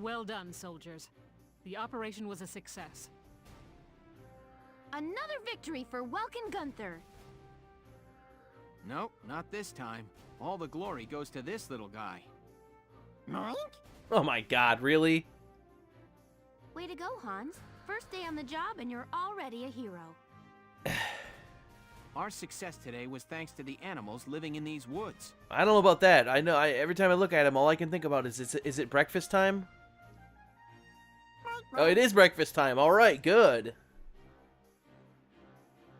Well done, soldiers. The operation was a success. Another victory for Welkin Gunther. Nope, not this time. All the glory goes to this little guy. Mike? Oh my god, really? Way to go, Hans. First day on the job and you're already a hero. Our success today was thanks to the animals living in these woods. I don't know about that. I know every time I look at him, all I can think about is it breakfast time? Oh, it is breakfast time. All right, good.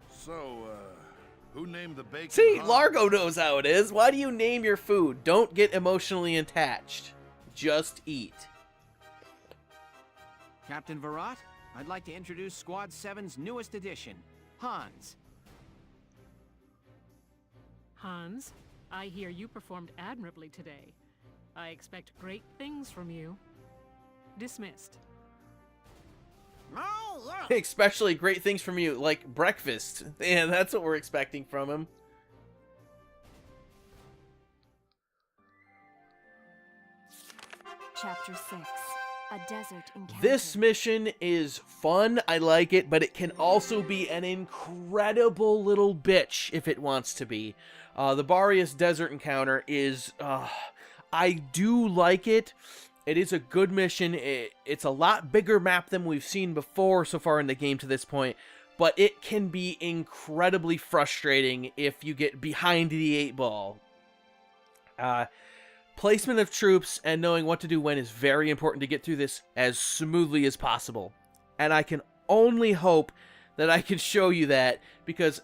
So, who named the bacon? See, Hans? Largo knows how it is. Why do you name your food? Don't get emotionally attached. Just eat. Captain Virat, I'd like to introduce Squad 7's newest addition, Hans. Hans, I hear you performed admirably today. I expect great things from you. Dismissed. Especially great things from you, like breakfast. Yeah, that's what we're expecting from him. Chapter 6. A desert encounter. This mission is fun, I like it, but it can also be an incredible little bitch if it wants to be. The Boreas Desert Encounter is, I do like it. It is a good mission. It's a lot bigger map than we've seen before so far in the game to this point, but it can be incredibly frustrating if you get behind the 8-ball. Placement of troops and knowing what to do when is very important to get through this as smoothly as possible. And I can only hope that I can show you that, because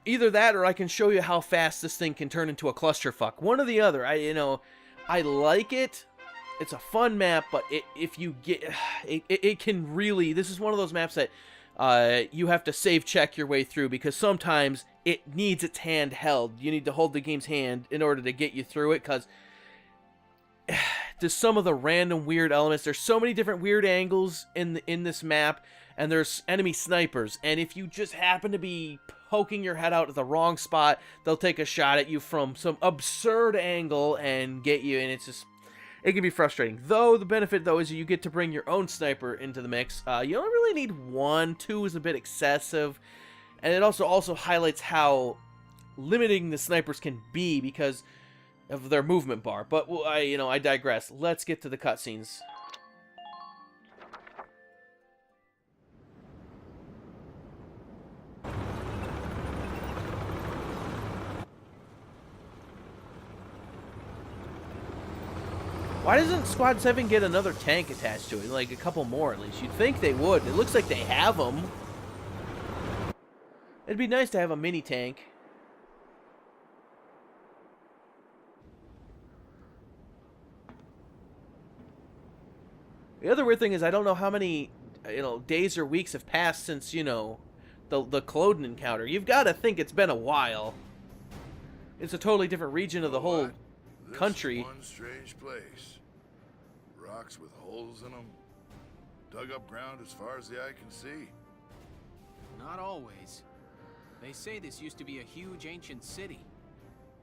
either that or I can show you how fast this thing can turn into a clusterfuck. One or the other. I like it. It's a fun map, but if you get... It can really... This is one of those maps that you have to save check your way through, because sometimes it needs its hand held. You need to hold the game's hand in order to get you through it, because... There's some of the random weird elements. There's so many different weird angles in this map, and there's enemy snipers, and if you just happen to be poking your head out at the wrong spot, they'll take a shot at you from some absurd angle and get you, and it can be frustrating. Though the benefit though is you get to bring your own sniper into the mix. You don't really need one. 2 is a bit excessive, and it also highlights how limiting the snipers can be because of their movement bar. But I digress. Let's get to the cutscenes. Why doesn't Squad 7 get another tank attached to it? Like a couple more at least. You'd think they would. It looks like they have them. It'd be nice to have a mini tank. The other weird thing is I don't know how many, days or weeks have passed since, the Culloden encounter. You've got to think it's been a while. It's a totally different region of the whole country. This is one strange place. Rocks with holes in them. Dug up ground as far as the eye can see. Not always. They say this used to be a huge ancient city.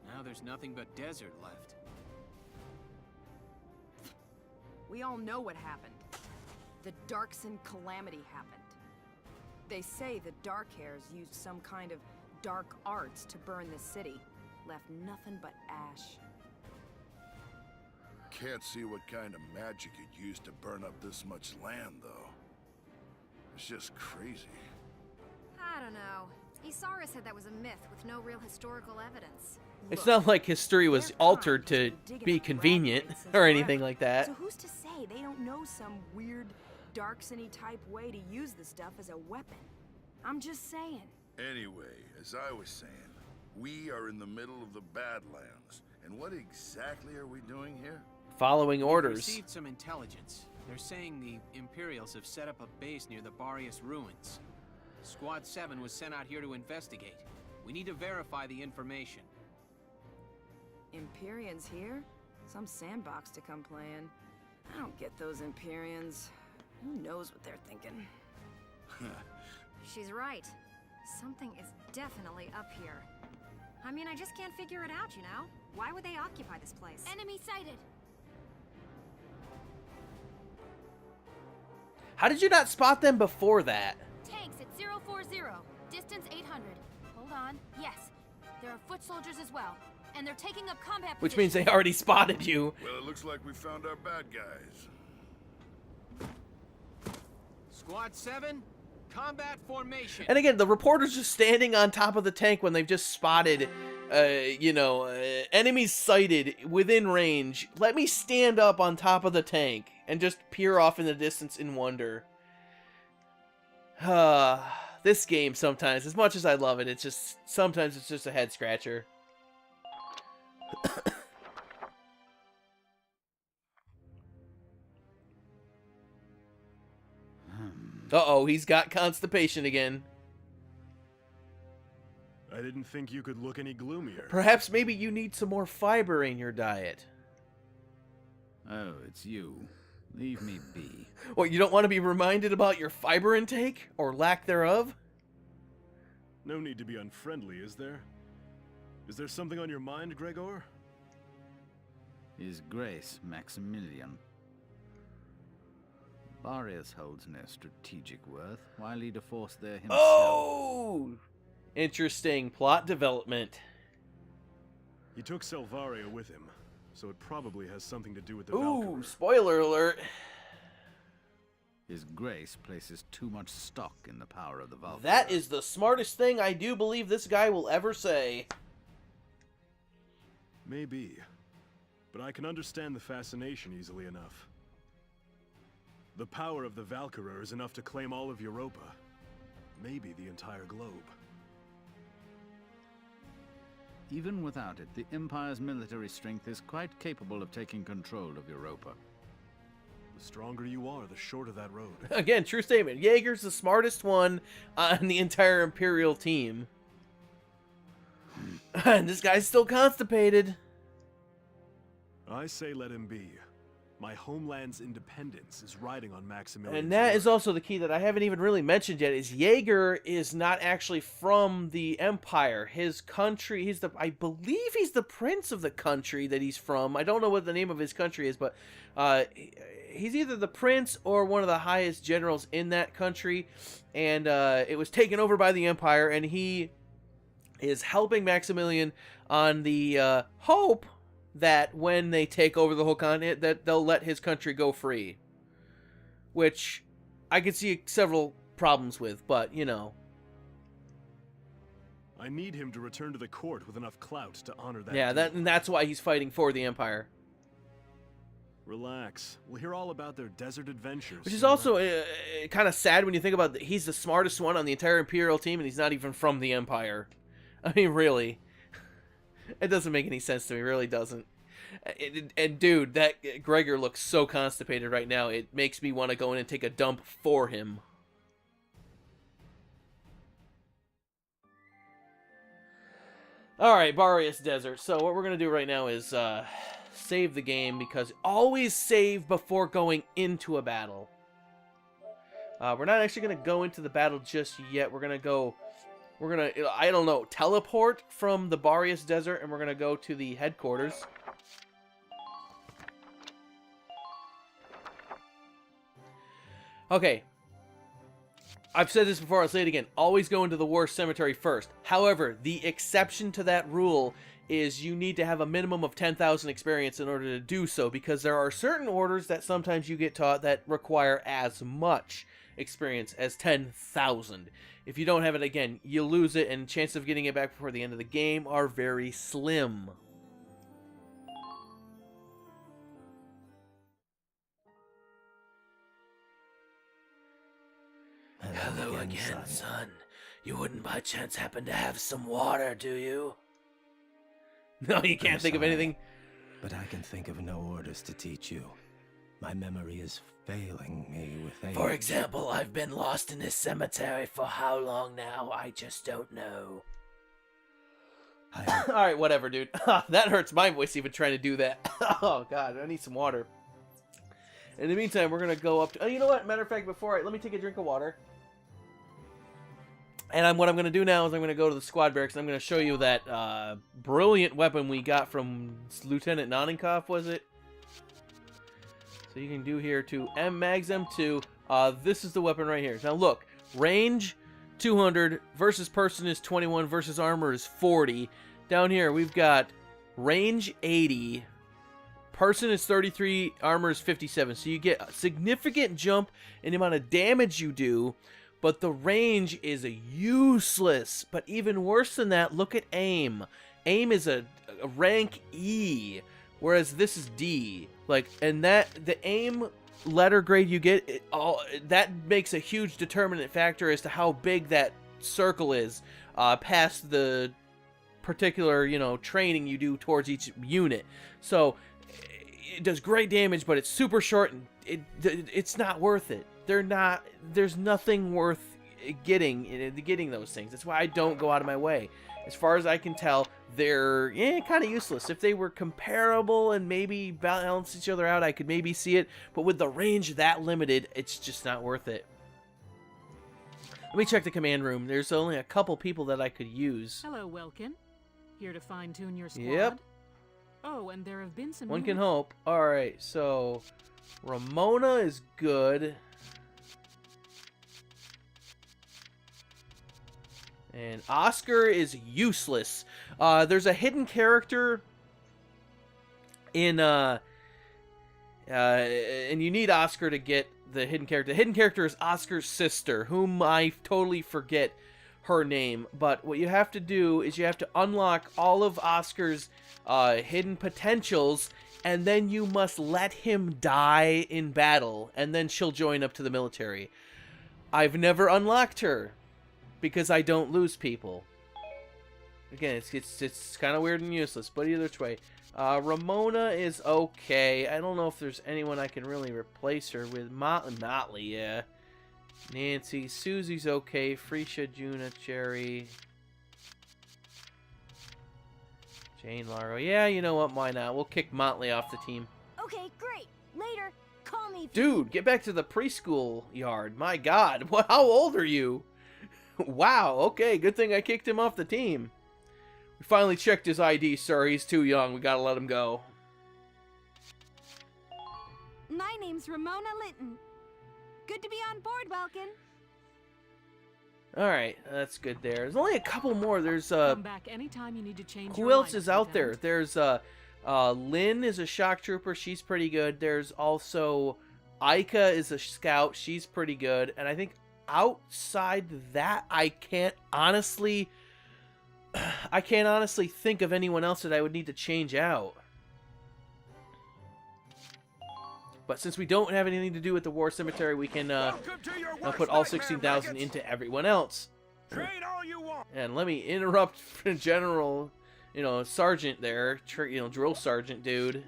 Now there's nothing but desert left. We all know what happened. The Darkson calamity happened. They say the Darkhairs used some kind of dark arts to burn the city. Left nothing but ash. Can't see what kind of magic it used to burn up this much land, though. It's just crazy. I don't know. Isaura said that was a myth with no real historical evidence. It's not like history was altered to be convenient or anything like that. So who's to say they don't know some weird Darksony type way to use the stuff as a weapon? I'm just saying. Anyway, as I was saying, we are in the middle of the Badlands. And what exactly are we doing here? Following We've orders. received some intelligence. They're saying the Imperials have set up a base near the Boreas ruins. Squad 7 was sent out here to investigate. We need to verify the information. Empyreans here? Some sandbox to come play in. I don't get those Empyreans. Who knows what they're thinking? She's right. Something is definitely up here. I mean, I just can't figure it out, you know? Why would they occupy this place? Enemy sighted. How did you not spot them before that? Tanks at 040. Distance 800. Hold on. Yes. There are foot soldiers as well. And they're taking up combat Which means positions. they already spotted you. Well, it looks like we found our bad guys. Squad 7, combat formation. And again, the reporter's just standing on top of the tank when they've just spotted, enemies sighted within range. Let me stand up on top of the tank and just peer off in the distance in wonder. This game sometimes, as much as I love it, sometimes it's just a head scratcher. Uh-oh, he's got constipation again. I didn't think you could look any gloomier. Perhaps maybe you need some more fiber in your diet. Oh, it's you. Leave me be. What, you don't want to be reminded about your fiber intake? Or lack thereof? No need to be unfriendly, is there? Is there something on your mind, Gregor? His Grace Maximilian. Barius holds no strategic worth. Why lead a force there himself? Oh! Interesting plot development. He took Selvaria with him, so it probably has something to do with the Ooh, Valkyria. spoiler alert. His Grace places too much stock in the power of the Valkyria. That is the smartest thing I do believe this guy will ever say. Maybe, but I can understand the fascination easily enough. The power of the Valkyria is enough to claim all of Europa. Maybe the entire globe. Even without it, the Empire's military strength is quite capable of taking control of Europa. The stronger you are, the shorter that road. Again, true statement. Jaeger's the smartest one on the entire Imperial team. And this guy's still constipated. I say let him be. My homeland's independence is riding on Maximilian's And that word. is also the key that I haven't even really mentioned yet, is Jaeger is not actually from the Empire. His country, I believe he's the prince of the country that he's from. I don't know what the name of his country is, but he's either the prince or one of the highest generals in that country. And it was taken over by the Empire, and he is helping Maximilian on the hope that when they take over the whole continent, that they'll let his country go free. Which I could see several problems with, but, you know. I need him to return to the court with enough clout to honor that Yeah, deal. that's why he's fighting for the Empire. Relax. We'll hear all about their desert adventures. Which is soon also enough. kind of sad when you think about he's the smartest one on the entire Imperial team, and he's not even from the Empire. I mean, really. It doesn't make any sense to me. It really doesn't. And dude, that Gregor looks so constipated right now. It makes me want to go in and take a dump for him. Alright, Barius Desert. So what we're going to do right now is save the game, because always save before going into a battle. We're not actually going to go into the battle just yet. We're going to, I don't know, teleport from the Barius Desert, and we're going to go to the headquarters. Okay. I've said this before, I'll say it again. Always go into the war cemetery first. However, the exception to that rule is you need to have a minimum of 10,000 experience in order to do so, because there are certain orders that sometimes you get taught that require as much experience as 10,000. If you don't have it, again, you lose it, and chances of getting it back before the end of the game are very slim. Hello again, son. You wouldn't by chance happen to have some water, do you? No, you can't think of anything. But I can think of no orders to teach you. My memory is failing me with age. For example, I've been lost in this cemetery for how long now? I just don't know. Alright, whatever, dude. That hurts my voice even trying to do that. Oh, God, I need some water. In the meantime, we're going to go up to... Oh, you know what? Matter of fact, let me take a drink of water. And what I'm going to do now is I'm going to go to the squad barracks, and I'm going to show you that brilliant weapon we got from Lieutenant Nonnenkopf, was it? So you can do here to M-Mags M2, This is the weapon right here. Now look, range 200 versus person is 21 versus armor is 40. Down here we've got range 80, person is 33, armor is 57. So you get a significant jump in the amount of damage you do, but the range is useless. But even worse than that, look at aim. Aim is a rank E, whereas this is D. Like, and that the aim letter grade you get, that makes a huge determinant factor as to how big that circle is past the particular, you know, training you do towards each unit. So it does great damage, but it's super short, and it's not worth it. There's nothing worth getting those things. That's why I don't go out of my way. As far as I can tell, they're kind of useless. If they were comparable and maybe balance each other out, I could maybe see it. But with the range that limited, it's just not worth it. Let me check the command room. There's only a couple people that I could use. Hello, Welkin. Here to fine-tune your squad? Yep. Oh, and there have been some... One can hope. Alright, so... Ramona is good. And Oscar is useless. There's a hidden character in... and you need Oscar to get the hidden character. The hidden character is Oscar's sister, whom I totally forget her name. But what you have to do is you have to unlock all of Oscar's hidden potentials, and then you must let him die in battle, and then she'll join up to the military. I've never unlocked her because I don't lose people. Again, it's kind of weird and useless, but either way. Ramona is okay. I don't know if there's anyone I can really replace her with. Motley, yeah. Nancy. Susie's okay. Freesia, Juna, Cherry. Jane, Laro. Yeah, you know what? Why not? We'll kick Motley off the team. Okay, great. Later. Call me. Dude, get back to the preschool yard. My God. How old are you? Wow. Okay, good thing I kicked him off the team. We finally checked his ID, sir. He's too young. We gotta let him go. My name's Ramona Linton. Good to be on board, Welkin. Alright, that's good there. There's only a couple more. There's, Come back anytime you need to change who your else life, is out there? Lieutenant. There's, Lynn is a shock trooper. She's pretty good. There's also Aika is a scout. She's pretty good. And I think outside that, I can't honestly think of anyone else that I would need to change out. But since we don't have anything to do with the war cemetery, we can put all 16,000 into everyone else. Train all you want. And let me interrupt General, Sergeant there, drill sergeant dude.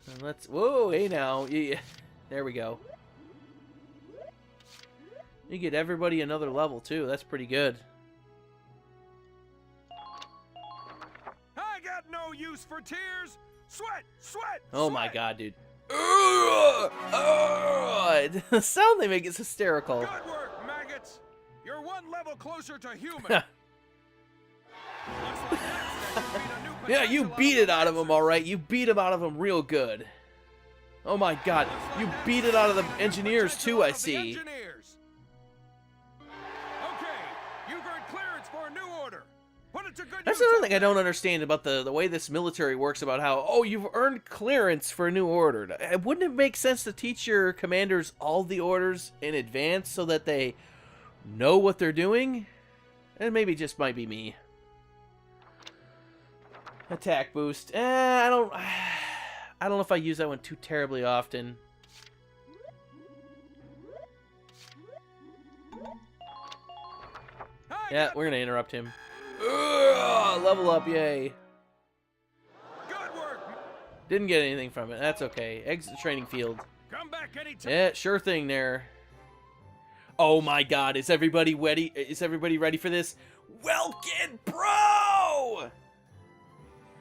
And whoa, hey now, yeah, there we go. You get everybody another level too. That's pretty good. I got no use for tears. Sweat, sweat. Oh my sweat. God, dude. The sound they make is hysterical. Good work, maggots. You're one level closer to human. Looks like that's Yeah, you beat it out of him, all right. You beat him out of him real good. Oh my God, you beat it out of the engineers too, I see. That's another thing I don't understand about the way this military works, about how, oh, you've earned clearance for a new order. Wouldn't it make sense to teach your commanders all the orders in advance so that they know what they're doing? And maybe it just might be me. Attack boost. I don't know if I use that one too terribly often. Yeah, we're gonna interrupt him. Level up, yay. Good work. Didn't get anything from it. That's okay. Exit the training field. Come back anytime. Yeah, sure thing there. Oh my God, is everybody ready? Is everybody ready for this? Welkin, bro!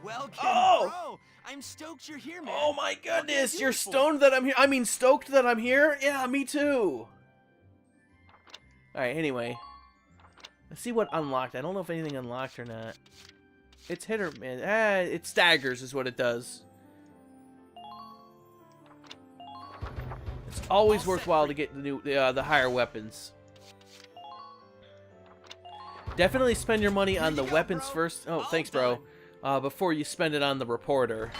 Welkin, Oh! bro! I'm stoked you're here, man. Oh my goodness, What you're for? stoned that I'm here. I mean, stoked that I'm here? Yeah, me too. Alright, anyway. Let's see what unlocked. I don't know if anything unlocked or not. It's hit or man. It staggers is what it does. It's always worthwhile to get the higher weapons. Definitely spend your money on the weapons first. Oh, thanks, bro. Before you spend it on the reporter.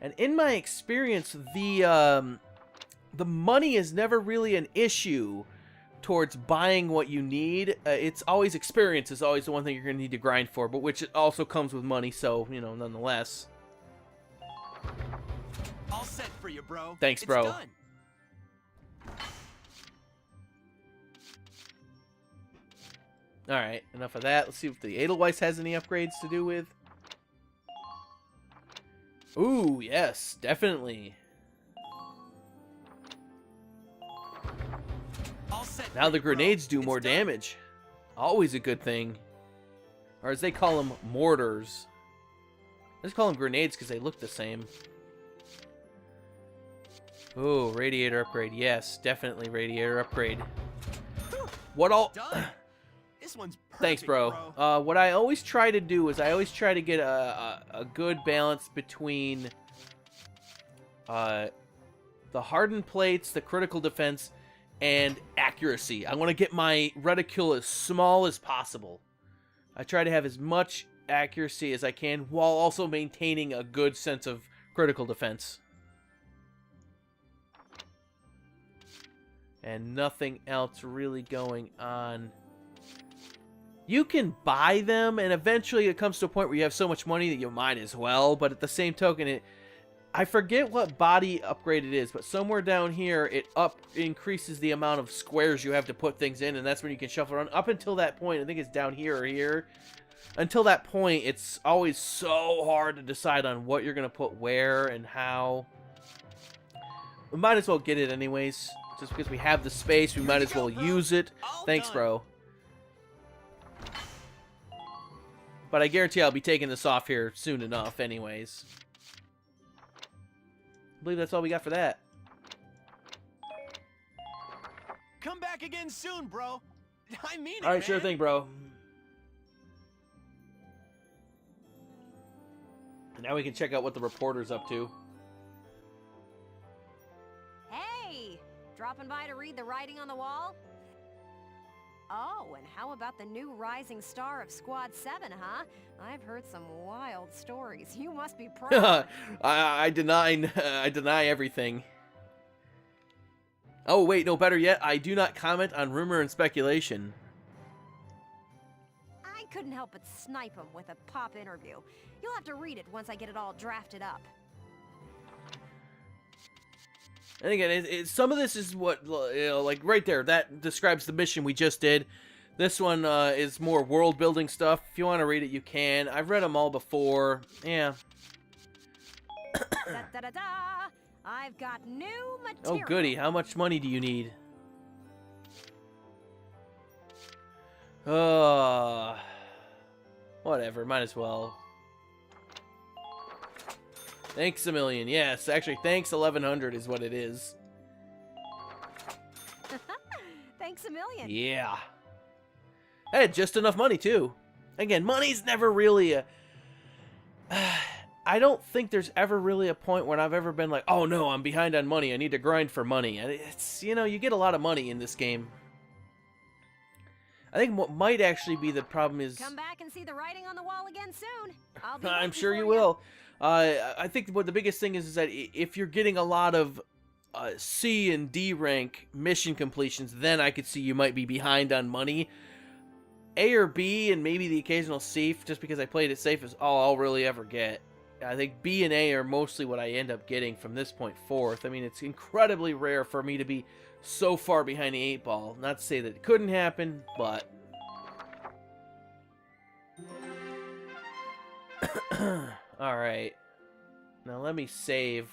And in my experience, the money is never really an issue towards buying what you need. It's always experience is always the one thing you're going to need to grind for, but which also comes with money, so, you know, nonetheless. All set for you, bro. Thanks, bro. It's done. Alright, enough of that. Let's see if the Edelweiss has any upgrades to do with. Ooh, yes, definitely. All set Now for the you, bro. grenades do It's more done. damage. Always a good thing. Or as they call them, mortars. I just call them grenades because they look the same. Ooh, radiator upgrade. Yes, definitely radiator upgrade. What all... Done. This one's perfect, Thanks, bro. What I always try to do is I always try to get a good balance between the hardened plates, the critical defense, and accuracy. I want to get my reticule as small as possible. I try to have as much accuracy as I can while also maintaining a good sense of critical defense. And nothing else really going on. You can buy them, and eventually it comes to a point where you have so much money that you might as well, but at the same token, I forget what body upgrade it is, but somewhere down here, it increases the amount of squares you have to put things in, and that's when you can shuffle around. Up until that point, I think it's down here or here. Until that point, it's always so hard to decide on what you're going to put where and how. We might as well get it anyways. Just because we have the space, we might as well use it. Thanks, bro. But I guarantee I'll be taking this off here soon enough anyways. I believe that's all we got for that. Come back again soon, bro. I mean it, Alright, sure man. thing, bro. And now we can check out what the reporter's up to. Hey! Dropping by to read the writing on the wall? Oh, and how about the new rising star of Squad 7, huh? I've heard some wild stories. You must be proud. I deny everything. Oh, wait, no, better yet, I do not comment on rumor and speculation. I couldn't help but snipe him with a pop interview. You'll have to read it once I get it all drafted up. And again, some of this is what, you know, like right there, that describes the mission we just did. This one is more world building stuff. If you want to read it, you can. I've read them all before. Yeah. Da-da-da-da! I've got new material. Oh, goody. How much money do you need? Whatever. Might as well. Thanks a million. Yes, actually, thanks 1100 is what it is. Thanks a million. Yeah. I had just enough money, too. Again, money's never really a... I don't think there's ever really a point when I've ever been like, oh no, I'm behind on money, I need to grind for money. And it's, you know, you get a lot of money in this game. I think what might actually be the problem is... Come back and see the writing on the wall again soon. I'll be I'm waiting sure for you will. I think what the biggest thing is that if you're getting a lot of C and D rank mission completions, then I could see you might be behind on money. A or B and maybe the occasional C, just because I played it safe, is all I'll really ever get. I think B and A are mostly what I end up getting from this point forth. I mean, it's incredibly rare for me to be so far behind the 8-ball. Not to say that it couldn't happen, but... Alright. Now let me save.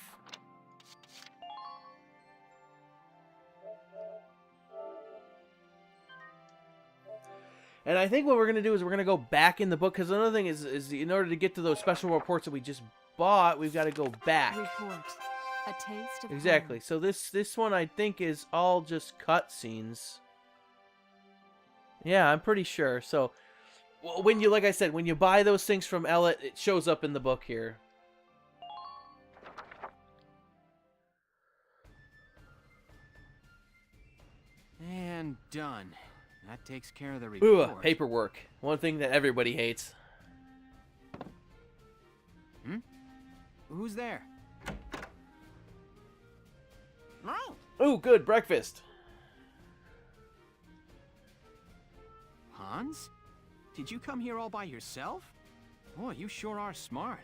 And I think what we're going to do is we're going to go back in the book, because another thing is in order to get to those special reports that we just bought, we've got to go back. Report. A taste of Exactly. home. So this one I think is all just cutscenes. Yeah, I'm pretty sure. So when you, like I said, when you buy those things from Ellet, it shows up in the book here. Done. That takes care of the Ooh, report. paperwork. One thing that everybody hates. Who's there? Ooh, good, breakfast. Hans? Did you come here all by yourself? Boy, you sure are smart.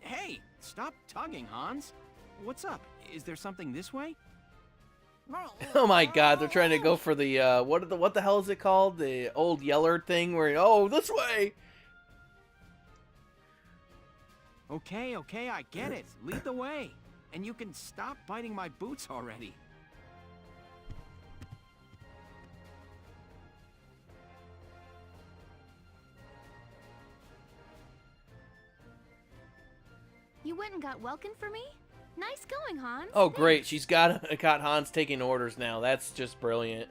Hey, stop tugging, Hans. What's up? Is there something this way? Oh my god, they're trying to go for the, what the hell is it called? The old Yeller thing where, oh, this way! Okay, I get it. Lead the way. And you can stop biting my boots already. You went and got Welkin for me? Nice going, Hans. Oh great, she's got Hans taking orders now. That's just brilliant.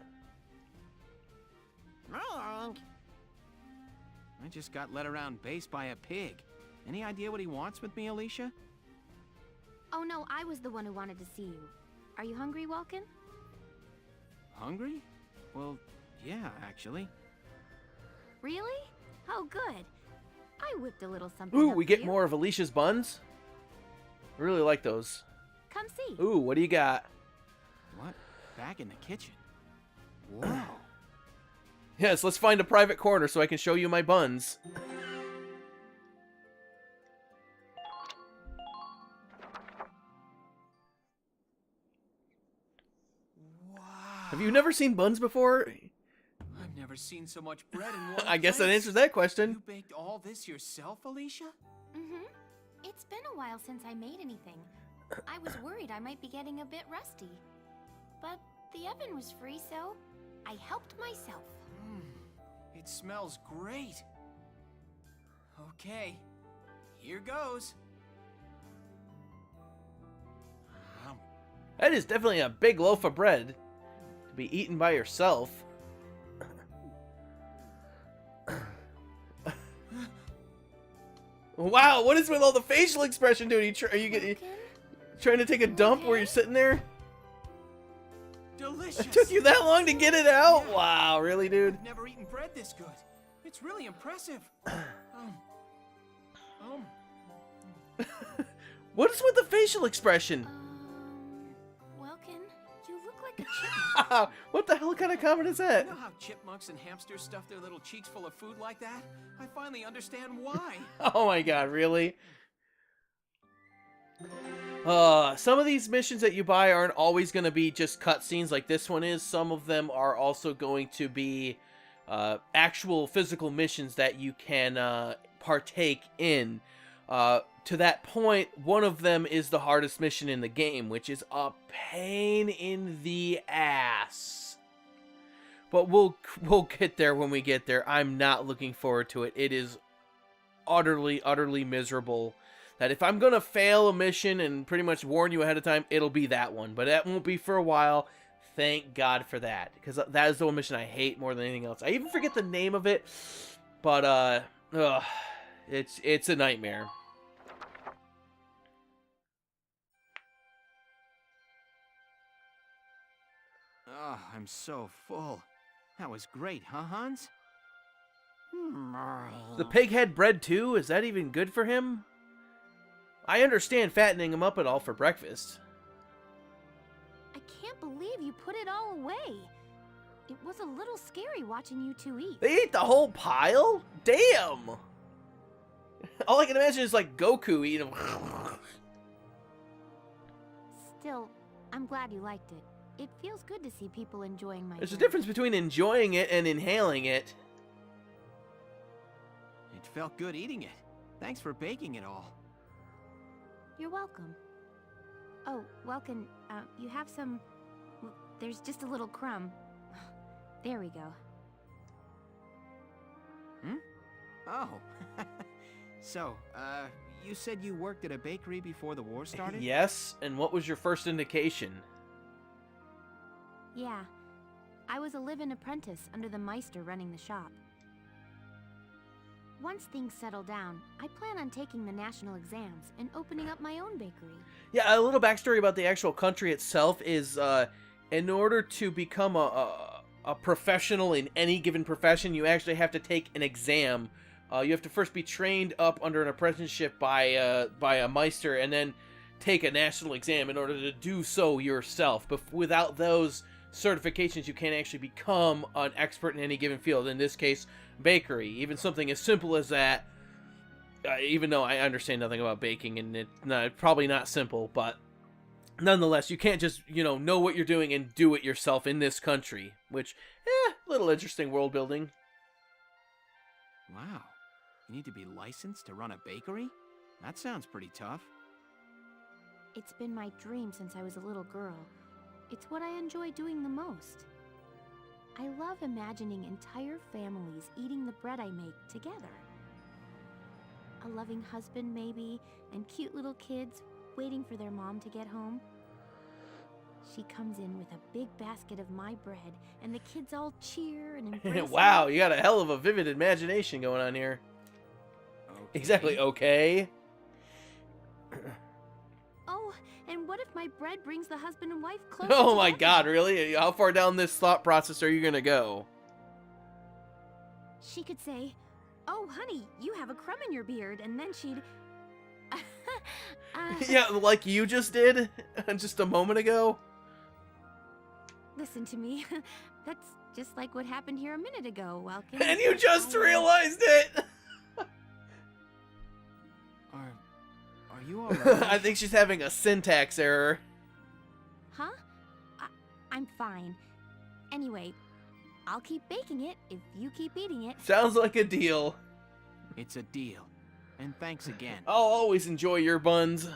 I just got led around base by a pig. Any idea what he wants with me, Alicia? Oh no, I was the one who wanted to see you. Are you hungry, Welkin? Hungry? Well, yeah, actually. Really? Oh, good. I whipped a little something Ooh, up we for get you. more of Alicia's buns. I really like those. Come see. Ooh, what do you got? What? Back in the kitchen? Whoa. Yes, let's find a private corner so I can show you my buns. Wow. Have you never seen buns before? I've never seen so much bread in one I guess that place. answers that question. You baked all this yourself, Alicia? Mm-hmm. It's been a while since I made anything. I was worried I might be getting a bit rusty. But the oven was free, so I helped myself. It smells great. Okay, here goes. That is definitely a big loaf of bread to be eaten by yourself. Wow, what is with all the facial expression, dude? Are you trying to take a dump where you're sitting there? Delicious. It took you that long to get it out? Yeah. Wow, really, dude? I've never eaten bread this good. It's really impressive. What is with the facial expression? Welkin, you look like a chipmunk. What the hell kind of comment is that? You know how chipmunks and hamsters stuff their little cheeks full of food like that? I finally understand why. Oh my god, really? Some of these missions that you buy aren't always going to be just cutscenes like this one is. Some of them are also going to be actual physical missions that you can partake in. To that point, one of them is the hardest mission in the game, which is a pain in the ass. But we'll get there when we get there. I'm not looking forward to it. It is utterly miserable. That if I'm going to fail a mission and pretty much warn you ahead of time, it'll be that one. But that won't be for a while. Thank God for that. Because that is the one mission I hate more than anything else. I even forget the name of it. But, it's a nightmare. Oh, I'm so full. That was great, huh, Hans? The pig had bread too? Is that even good for him? I understand fattening him up at all for breakfast. I can't believe you put it all away. It was a little scary watching you two eat. They ate the whole pile? Damn! All I can imagine is like Goku eating them. Still, I'm glad you liked it. It feels good to see people enjoying my There's a food. difference between enjoying it and inhaling it. It felt good eating it. Thanks for baking it all. You're welcome. Oh, Welkin, you have some... There's just a little crumb. There we go. Oh. So, you said you worked at a bakery before the war started? Yes, and what was your first indication? Yeah. I was a live-in apprentice under the Meister running the shop. Once things settle down, I plan on taking the national exams and opening up my own bakery. Yeah, a little backstory about the actual country itself is, in order to become a professional in any given profession, you actually have to take an exam. You have to first be trained up under an apprenticeship by a Meister, and then take a national exam in order to do so yourself. But without those certifications, you can't actually become an expert in any given field. In this case, bakery. Even something as simple as that, even though I understand nothing about baking, and it's probably not simple, but nonetheless, you can't just, know what you're doing and do it yourself in this country, which, little interesting world building. Wow. You need to be licensed to run a bakery? That sounds pretty tough. It's been my dream since I was a little girl. It's what I enjoy doing the most. I love imagining entire families eating the bread I make together. A loving husband, maybe, and cute little kids waiting for their mom to get home. She comes in with a big basket of my bread, and the kids all cheer and embrace Wow, me. you got a hell of a vivid imagination going on here. Okay. Exactly, okay. Oh, and what if my bread brings the husband and wife closer Oh my together? god, really? How far down this thought process are you gonna go? She could say, "Oh, honey, you have a crumb in your beard," and then she'd... Yeah, like you just did just a moment ago. Listen to me. That's just like what happened here a minute ago, Welkin. And you just realized it! Are you alright? I think she's having a syntax error. Huh? I'm fine. Anyway, I'll keep baking it if you keep eating it. Sounds like a deal. It's a deal. And thanks again. I'll always enjoy your buns.